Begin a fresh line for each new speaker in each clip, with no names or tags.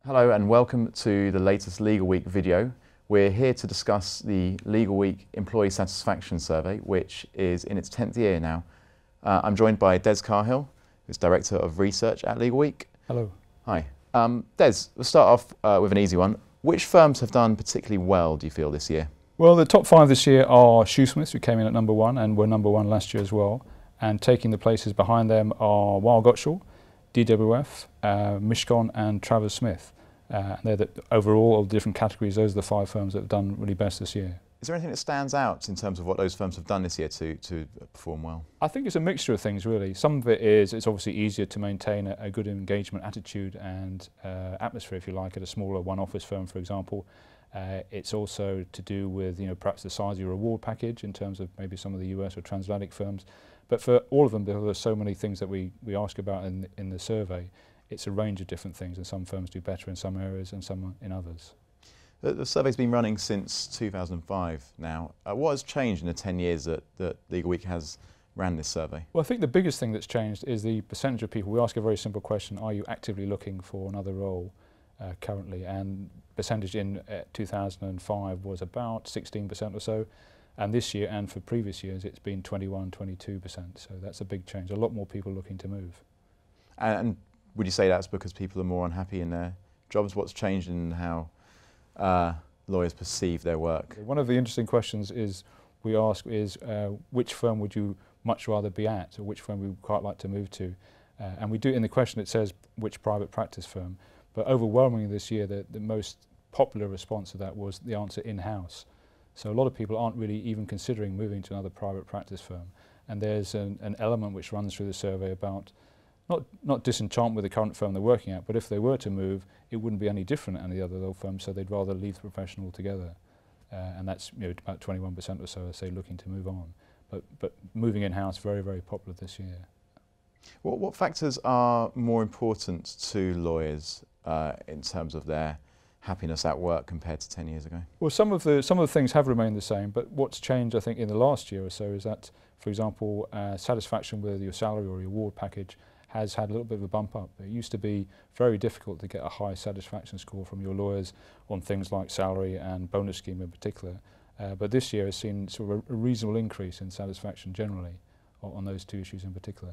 Hello and welcome to the latest Legal Week video. We're here to discuss the Legal Week Employee Satisfaction Survey, which is in its 10th year now. I'm joined by Des Cahill, who's Director of Research at Legal Week.
Hello.
Hi. Des, we'll start off with an easy one. Which firms have done particularly well, do you feel, this year?
Well, the top 5 this year are Shoesmiths, who came in at number 1 and were number 1 last year as well. And taking the places behind them are Weil Gotshal, DWF, Mishcon and Travers Smith. They're overall, all the different categories, those are the 5 firms that have done really best this year.
Is there anything that stands out in terms of what those firms have done this year to perform well?
I think it's a mixture of things, really. Some of it is it's obviously easier to maintain a good engagement attitude and atmosphere, if you like, at a smaller one-office firm, for example. It's also to do with, perhaps the size of your reward package in terms of maybe some of the US or transatlantic firms. But for all of them, there are so many things that we ask about in the survey. It's a range of different things, and some firms do better in some areas and some in others.
The survey's been running since 2005 now. What has changed in the 10 years that Legal Week has ran this survey?
Well, I think the biggest thing that's changed is the percentage of people. We ask a very simple question: are you actively looking for another role currently? And percentage in 2005 was about 16% or so, and this year and for previous years it's been 21-22%. So that's a big change. A lot more people looking to move.
And would you say that's because people are more unhappy in their jobs? What's changed in how lawyers perceive their work?
One of the interesting questions we ask is which firm would you much rather be at, or which firm we would quite like to move to? And we do in the question, it says which private practice firm, but overwhelmingly this year the most popular response to that was the answer in-house. So a lot of people aren't really even considering moving to another private practice firm, and there's an element which runs through the survey about not disenchantment with the current firm they're working at, but if they were to move, it wouldn't be any different than the other law firms, so they'd rather leave the profession altogether. And that's about 21% or so are, say, looking to move on. But moving in-house, very, very popular this year.
What factors are more important to lawyers in terms of their happiness at work compared to 10 years ago?
Well, some of the things have remained the same, but what's changed, I think, in the last year or so is that, for example, satisfaction with your salary or your award package has had a little bit of a bump up. It used to be very difficult to get a high satisfaction score from your lawyers on things like salary and bonus scheme in particular. But this year has seen sort of a reasonable increase in satisfaction generally on those 2 issues in particular.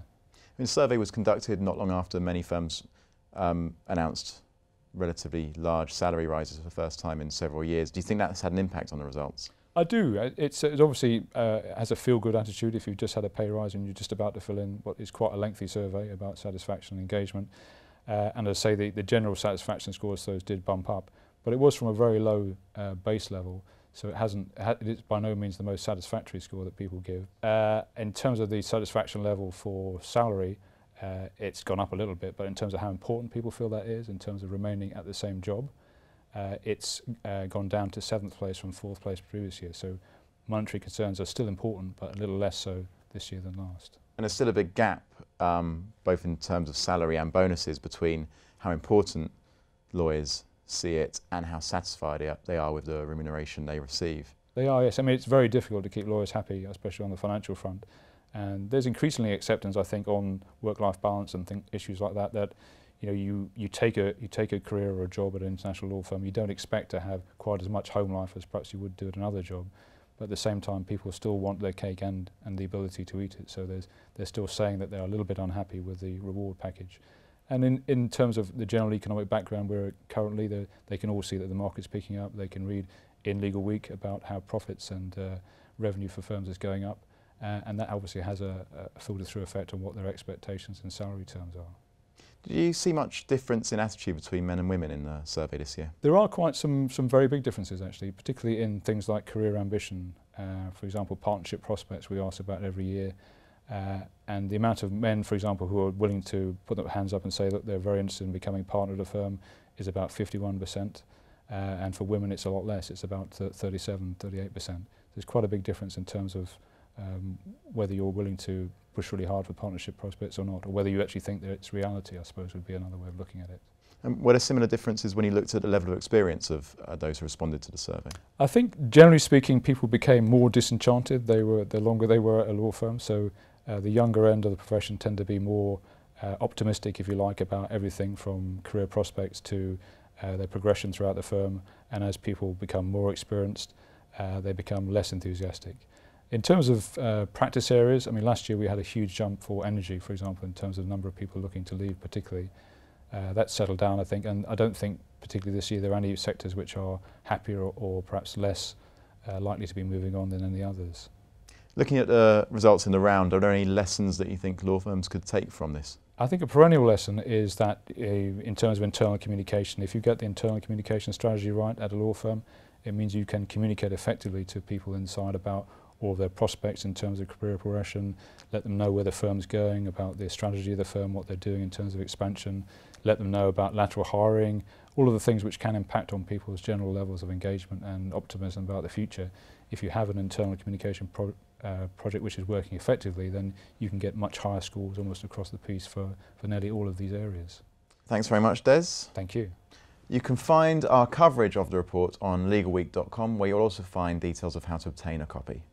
The survey was conducted not long after many firms announced relatively large salary rises for the first time in several years. Do you think that's had an impact on the results? I
do. It obviously has a feel-good attitude if you've just had a pay rise and you're just about to fill in what is quite a lengthy survey about satisfaction and engagement. And as I say, the general satisfaction scores, those did bump up, but it was from a very low base level, so it's by no means the most satisfactory score that people give. In terms of the satisfaction level for salary, it's gone up a little bit, but in terms of how important people feel that is, in terms of remaining at the same job, it's gone down to 7th place from 4th place previous year. So monetary concerns are still important, but a little less so this year than last. And
there's still a big gap, both in terms of salary and bonuses, between how important lawyers see it and how satisfied they are with the remuneration they receive.
They are, yes. I mean, it's very difficult to keep lawyers happy, especially on the financial front. And there's increasingly acceptance, I think, on work-life balance and issues like that, you take a career or a job at an international law firm, you don't expect to have quite as much home life as perhaps you would do at another job. But at the same time, people still want their cake and the ability to eat it. So they're still saying that they're a little bit unhappy with the reward package. And in terms of the general economic background we're currently, they can all see that the market's picking up. They can read in Legal Week about how profits and revenue for firms is going up. And that obviously has a filter-through effect on what their expectations in salary terms are.
Did you see much difference in attitude between men and women in the survey this year?
There are quite some very big differences, actually, particularly in things like career ambition. For example, partnership prospects we ask about every year. And the amount of men, for example, who are willing to put their hands up and say that they're very interested in becoming partner at a firm is about 51%. And for women it's a lot less, it's about 37-38%. There's quite a big difference in terms of whether you're willing to push really hard for partnership prospects or not, or whether you actually think that it's reality, I suppose, would be another way of looking at it.
And were there similar differences when you looked at the level of experience of those who responded to the survey?
I think, generally speaking, people became more disenchanted the longer they were at a law firm. So the younger end of the profession tend to be more optimistic, if you like, about everything from career prospects to their progression throughout the firm, and as people become more experienced, they become less enthusiastic. In terms of practice areas, I mean, last year we had a huge jump for energy, for example, in terms of the number of people looking to leave particularly. That's settled down, I think, and I don't think particularly this year there are any sectors which are happier or perhaps less likely to be moving on than any others.
Looking at the results in the round, are there any lessons that you think law firms could take from this?
I think a perennial lesson is that in terms of internal communication, if you get the internal communication strategy right at a law firm, it means you can communicate effectively to people inside about all of their prospects in terms of career progression, let them know where the firm's going, about the strategy of the firm, what they're doing in terms of expansion, let them know about lateral hiring, all of the things which can impact on people's general levels of engagement and optimism about the future. If you have an internal communication project which is working effectively, then you can get much higher scores almost across the piece for nearly all of these areas.
Thanks very much, Des.
Thank you.
You can find our coverage of the report on legalweek.com, where you'll also find details of how to obtain a copy.